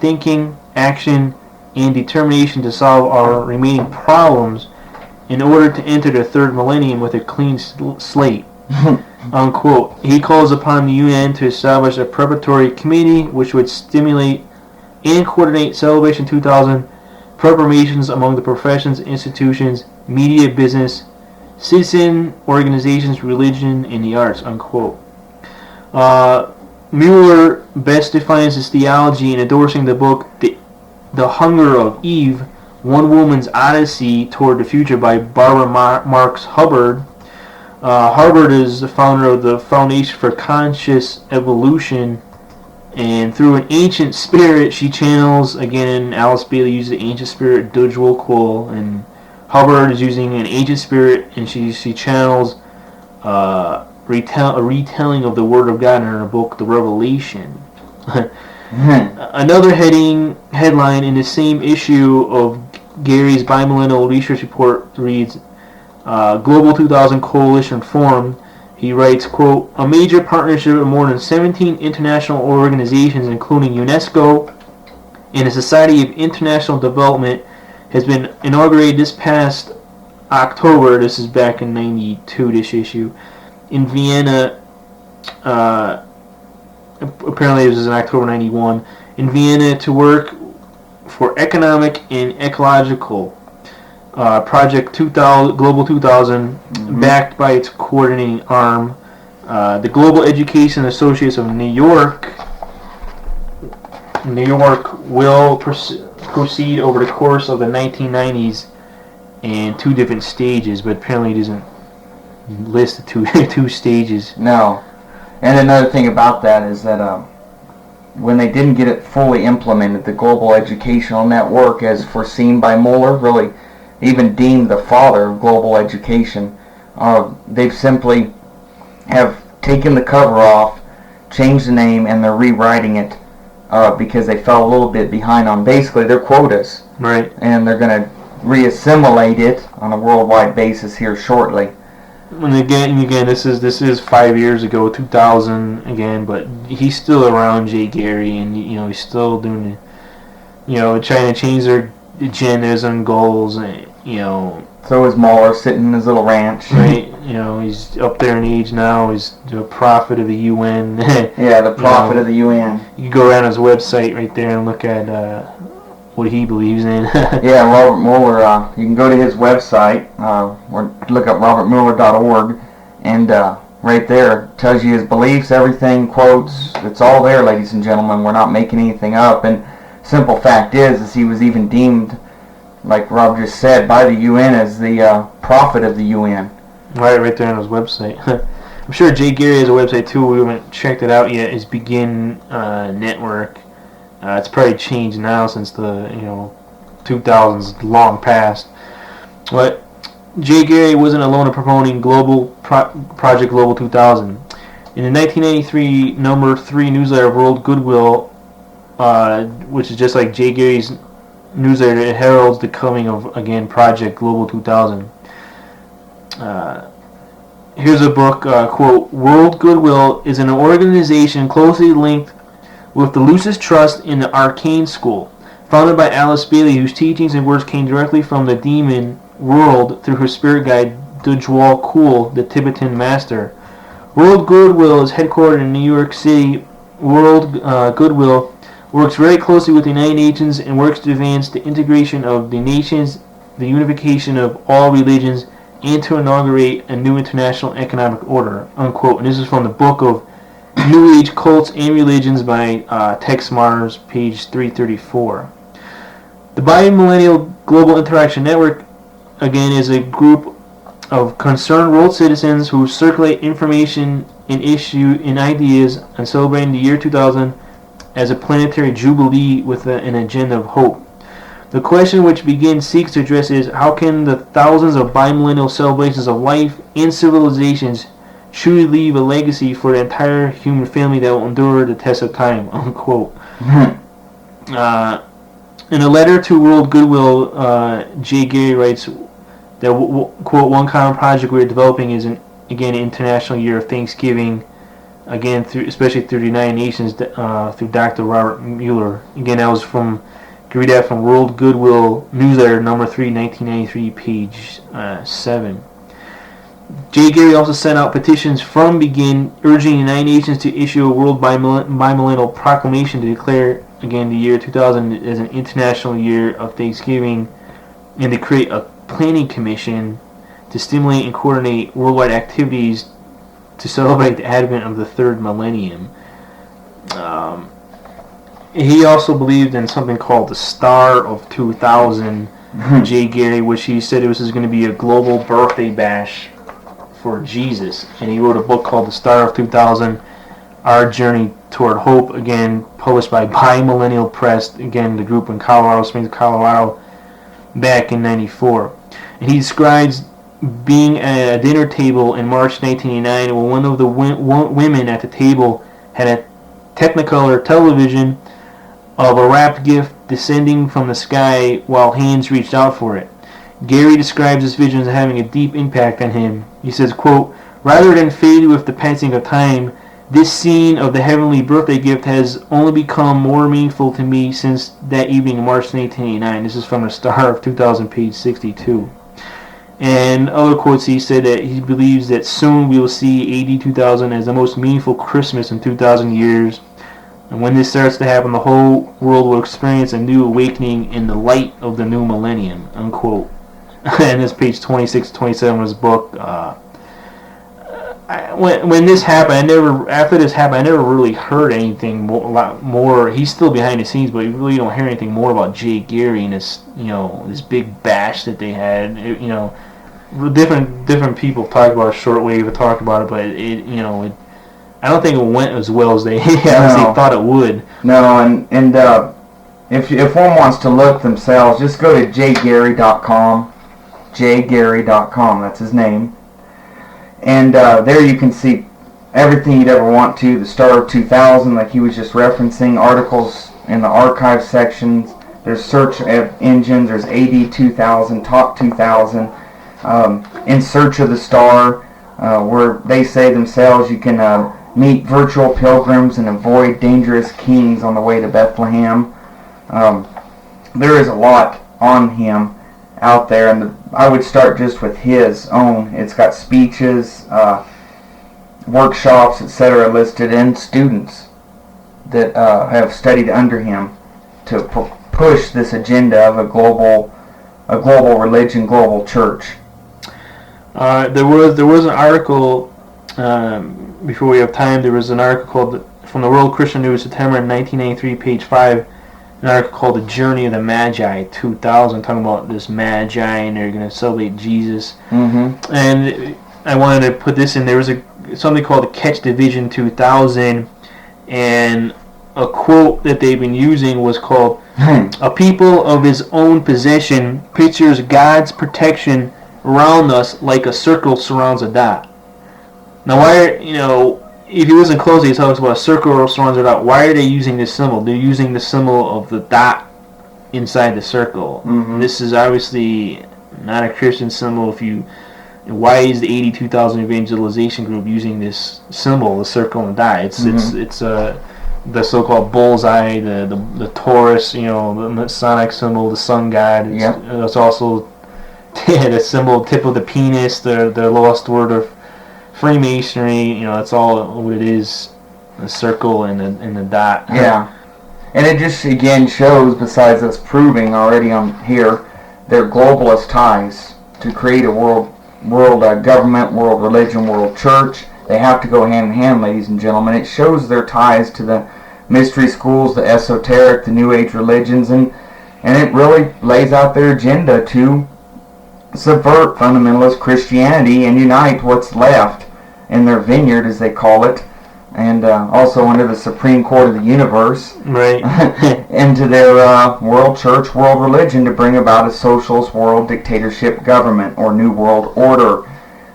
thinking, action, and determination to solve our remaining problems in order to enter the third millennium with a clean slate. Unquote. He calls upon the UN to establish a preparatory committee which would stimulate and coordinate Celebration 2000 preparations among the professions, institutions, media, business, citizen organizations, religion, and the arts. Unquote. Muller best defines his theology in endorsing the book The Hunger of Eve, One Woman's Odyssey Toward the Future by Barbara Marx Hubbard. Hubbard is the founder of the Foundation for Conscious Evolution, and through an ancient spirit she channels, again, Alice Bailey uses the ancient spirit Dujwal Qull, and Hubbard is using an ancient spirit, and she channels a retelling of the Word of God in her book, The Revelation. Another headline in the same issue of Gary's Bimillennial Research Report reads, Global 2000 Coalition formed. He writes, quote, a major partnership of more than 17 international organizations, including UNESCO and the Society of International Development, has been inaugurated this past October. This is back in 92, this issue, in Vienna. Apparently this is in October 91, in Vienna, to work for economic and ecological Project 2000, Global 2000, backed by its coordinating arm, the Global Education Associates of New York. New York will proceed over the course of the 1990s in two different stages, but apparently it doesn't list the two stages. No. And another thing about that is that when they didn't get it fully implemented, the Global Educational Network, as foreseen by Muller, really even deemed the father of global education, they've simply have taken the cover off, changed the name, and they're rewriting it because they fell a little bit behind on basically their quotas. Right. And they're going to reassimilate it on a worldwide basis here shortly. And again, this is 5 years ago, 2000 again, but he's still around, J. Gary, and he's still doing, trying to change their agendas and goals, and So is Muller sitting in his little ranch. Right, he's up there in age now. He's the prophet of the UN. Yeah, the prophet of the UN. You can go around his website right there and look at what he believes in. Yeah, Robert Muller, you can go to his website, or look up robertmuller.org, and right there it tells you his beliefs, everything, quotes. It's all there, ladies and gentlemen. We're not making anything up. And simple fact is he was even deemed like Rob just said, by the UN as the prophet of the UN. Right there on his website. I'm sure Jay Gary has a website too. We haven't checked it out yet. His B.E.G.I.N network. It's probably changed now since the 2000s long past. But Jay Gary wasn't alone in promoting Project Global 2000. In the 1993 number 3 newsletter of World Goodwill, which is just like Jay Gary's newsletter, it heralds the coming of, again, Project Global 2000. Here's a book, quote, World Goodwill is an organization closely linked with the Lucis Trust in the Arcane School, founded by Alice Bailey, whose teachings and words came directly from the demon world through her spirit guide, Doyel Shamley, the Tibetan master. World Goodwill is headquartered in New York City. World Goodwill works very closely with the United Nations and works to advance the integration of the nations, the unification of all religions, and to inaugurate a new international economic order, unquote. And this is from the book of New Age Cults and Religions by Tex Mars, page 334. The Bi-Millennial Global Interaction Network, again, is a group of concerned world citizens who circulate information and issue and ideas on celebrating the year 2000 as a planetary jubilee with an agenda of hope. The question which B.E.G.I.N seeks to address is, how can the thousands of bi-millennial celebrations of life and civilizations truly leave a legacy for the entire human family that will endure the test of time, unquote. In a letter to World Goodwill, Jay Gary writes that, quote, one common project we're developing is, an international year of Thanksgiving, again, especially through the United Nations, through Dr. Robert Muller. Again, that was from, you can read that from World Goodwill Newsletter, number 3, 1993, page 7. Jay Gary also sent out petitions from B.E.G.I.N urging the United Nations to issue a World Bi-Millennial Proclamation to declare, again, the year 2000 as an international year of Thanksgiving, and to create a planning commission to stimulate and coordinate worldwide activities to celebrate the advent of the third millennium. He also believed in something called the Star of 2000, Jay Gary, which he said it was going to be a global birthday bash for Jesus. And he wrote a book called The Star of 2000, Our Journey Toward Hope, again, published by Bi-Millennial Press, again, the group in Colorado Springs, Colorado, back in 94. And he describes being at a dinner table in March 1989 when one of the women at the table had a Technicolor television of a wrapped gift descending from the sky while hands reached out for it. Gary describes this vision as having a deep impact on him. He says, quote, rather than fade with the passing of time, this scene of the heavenly birthday gift has only become more meaningful to me since that evening in March 1989. This is from the Star of 2000, page 62. And other quotes, he said that he believes that soon we will see AD 2000 as the most meaningful Christmas in 2,000 years. And when this starts to happen, the whole world will experience a new awakening in the light of the new millennium, unquote. And this page 26 27 of his book. When this happened, after this happened, I never really heard anything a lot more. He's still behind the scenes, but you really don't hear anything more about Jay Gary and this, this big bash that they had. Different people talk about shortwave, talked about it, but I don't think it went as well as they obviously thought it would. No, and if one wants to look themselves, just go to jgary.com. jgary.com, that's his name. And there you can see everything you'd ever want to. The Star of 2000, like he was just referencing, articles in the archive sections. There's search engines. There's AD 2000, Top 2000, In Search of the Star, where they say themselves you can meet virtual pilgrims and avoid dangerous kings on the way to Bethlehem. There is a lot on him out there, and I would start just with his own. It's got speeches, workshops, etc. listed, and students that have studied under him to push this agenda of a global religion, global church. There was an article before we have time. There was an article called from the World Christian News, September 1993, page 5. an article called "The Journey of the Magi 2000," talking about this Magi and they're going to celebrate Jesus. Mm-hmm. And I wanted to put this in. There was something called the Catch Division 2000, and a quote that they've been using was called, "A people of his own possession pictures God's protection around us like a circle surrounds a dot." Now, if you listen closely, it talks about a circle surrounds a dot. Why are they using this symbol? They're using the symbol of the dot inside the circle. Mm-hmm. This is obviously not a Christian symbol. Why is the 82,000 evangelization group using this symbol, the circle and the dot? It's the so-called bullseye, the Taurus, the Masonic symbol, the sun god. It's also the symbol, tip of the penis, the lost word of Freemasonry. That's all what it is, the circle and the dot. Yeah. And it just, again, shows, besides us proving already on here, their globalist ties to create a world government, world religion, world church. They have to go hand in hand, ladies and gentlemen. It shows their ties to the mystery schools, the esoteric, the New Age religions, and it really lays out their agenda to subvert fundamentalist Christianity and unite what's left in their vineyard, as they call it, and also under the Supreme Court of the universe, right, into their world church, world religion, to bring about a socialist world dictatorship government or new world order.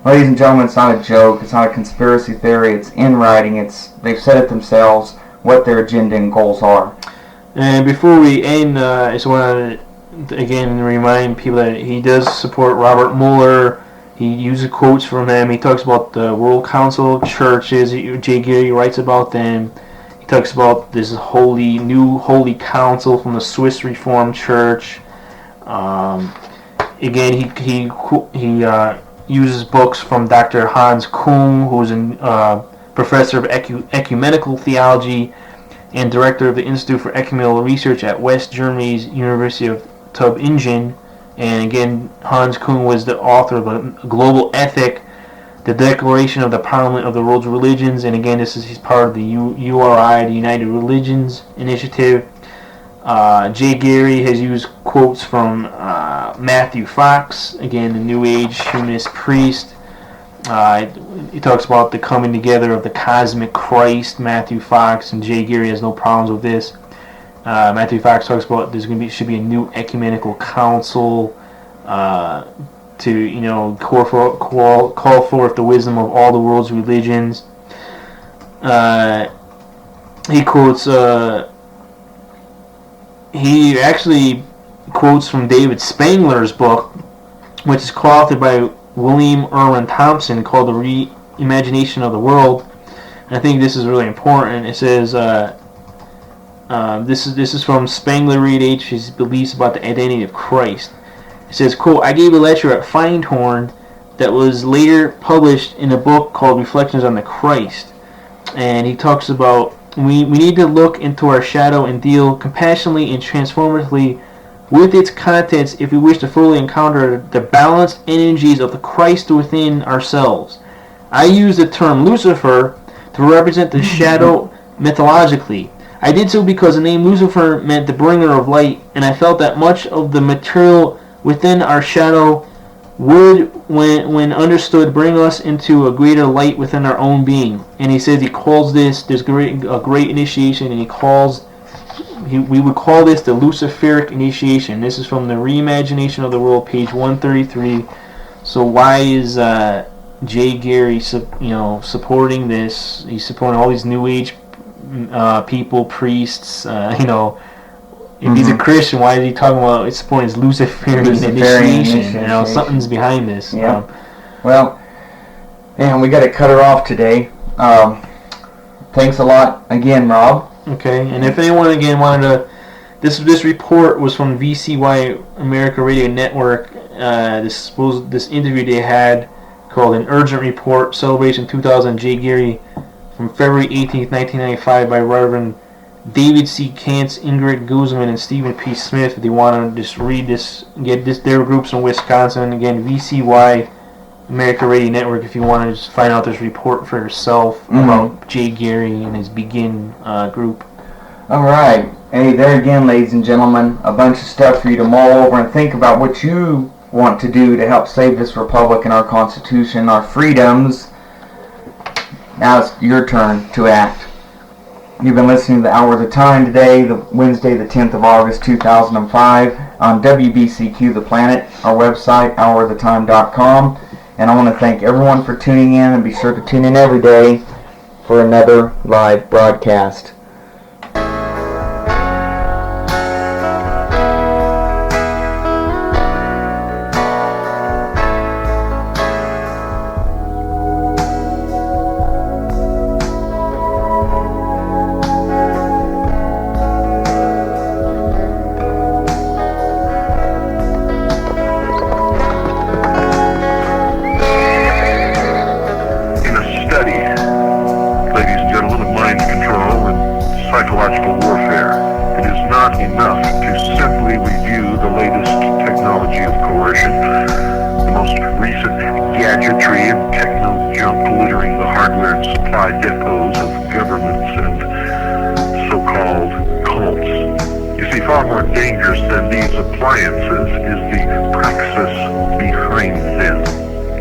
Ladies and gentlemen, it's not a joke. It's not a conspiracy theory. It's in writing. They've said it themselves what their agenda and goals are. And before we end, I just want to again remind people that he does support Robert Muller. He uses quotes from him. He talks about the World Council of Churches. J.G.I.N writes about them. He talks about this new holy council from the Swiss Reformed Church. Again, he uses books from Dr. Hans Küng, who's a professor of ecumenical theology and director of the Institute for Ecumenical Research at West Germany's University of Tübingen. And again, Hans Küng was the author of a Global Ethic, the Declaration of the Parliament of the World's Religions, and again, he's part of the URI, the United Religions Initiative. Jay Gary has used quotes from Matthew Fox, again, the New Age humanist priest. He talks about the coming together of the cosmic Christ, Matthew Fox, and Jay Gary has no problems with this. Matthew Fox talks about should be a new ecumenical council to call forth the wisdom of all the world's religions. He quotes. He actually quotes from David Spangler's book, which is co-authored by William Irwin Thompson, called The Reimagination of the World. And I think this is really important. It says. This is from Spangler Reed H. His beliefs about the identity of Christ. It says, quote, "I gave a lecture at Findhorn that was later published in a book called Reflections on the Christ." And he talks about we need to look into our shadow and deal compassionately and transformatively with its contents if we wish to fully encounter the balanced energies of the Christ within ourselves. I use the term Lucifer to represent the shadow mythologically. I did so because the name Lucifer meant the bringer of light, and I felt that much of the material within our shadow would, when understood, bring us into a greater light within our own being. And he says he calls this, there's a great initiation, and we would call this the Luciferic initiation. This is from the Reimagination of the World, page 133. So why is Jay Gary supporting this? He's supporting all these New Age people, priests, if he's a Christian, why is he talking about supporting his Luciferian initiation? Something's behind this. Yeah. Well, we got to cut her off today. Thanks a lot again, Rob. Okay, and if anyone again wanted to, this report was from VCY America Radio Network. This interview they had called "An Urgent Report Celebration 2000 Jay Gary" from February 18th, 1995 by Reverend David C. Kantz, Ingrid Guzman, and Stephen P. Smith. If you want to just read this, get this, their groups in Wisconsin. Again, VCY America Radio Network, if you want to just find out this report for yourself about Jay Gary and his B.E.G.I.N. Group. Alright, hey there again, ladies and gentlemen. A bunch of stuff for you to mull over and think about what you want to do to help save this republic and our Constitution, our freedoms. Now it's your turn to act. You've been listening to the Hour of the Time today, the Wednesday the 10th of August 2005 on WBCQ The Planet, our website, houroftheTime.com. And I want to thank everyone for tuning in, and be sure to tune in every day for another live broadcast. Psychological warfare. It is not enough to simply review the latest technology of coercion, the most recent gadgetry and techno junk littering the hardware and supply depots of governments and so-called cults. You see, far more dangerous than these appliances is the praxis behind them.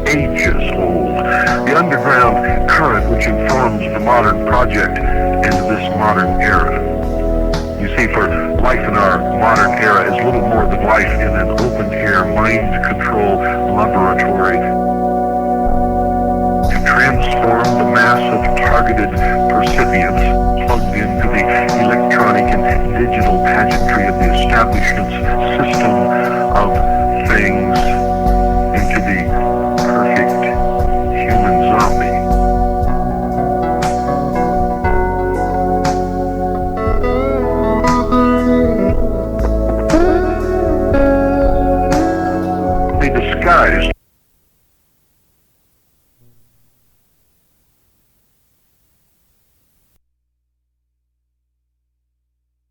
Ages old. The underground current which informs the modern project and this modern era. You see, for life in our modern era is little more than life in an open-air mind control laboratory. To transform the mass of targeted percipients plugged into the electronic and digital pageantry of the establishment's system of